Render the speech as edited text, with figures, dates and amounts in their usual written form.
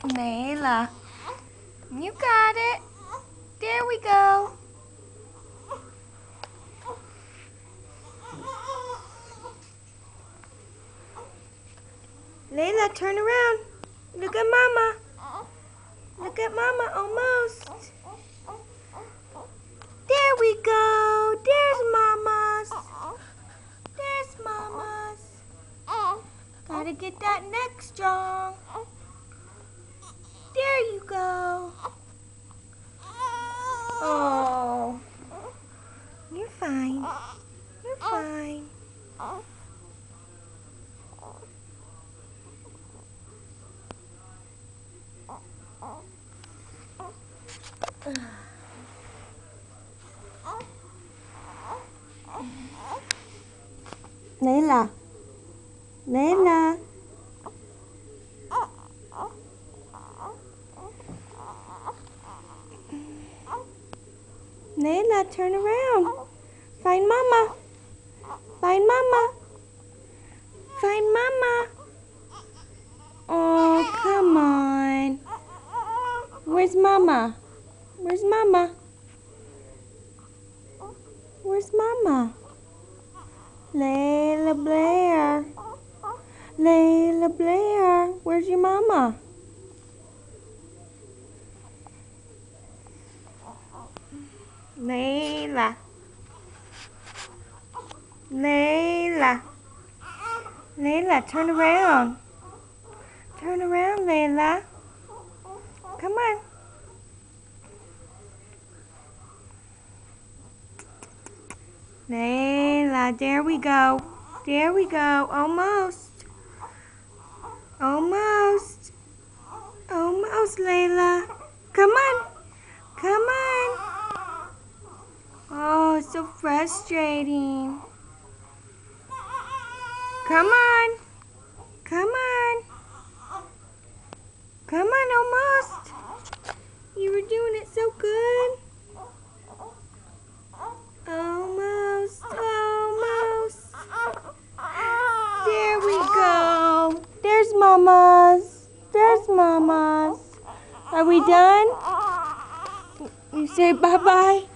Layla, you got it. There we go. Layla, turn around. Look at Mama. Look at Mama, almost. There we go. There's Mama's. There's Mama's. Gotta get that neck strong. There you go. Oh, you're fine. You're fine. Layla. Layla. Layla, turn around. Find Mama. Find Mama. Find Mama. Oh, come on. Where's Mama? Where's Mama? Where's Mama? Layla Blair. Layla Blair. Where's your Mama? Layla. Layla. Layla, turn around. Turn around, Layla. Come on. Layla, there we go. There we go. Almost. Almost. Almost, Layla. Come on. Come on. Oh, it's so frustrating. Come on. Come on. Come on, almost. You were doing it so good. Almost. Almost. There we go. There's Mama's. There's Mama's. Are we done? You say bye-bye?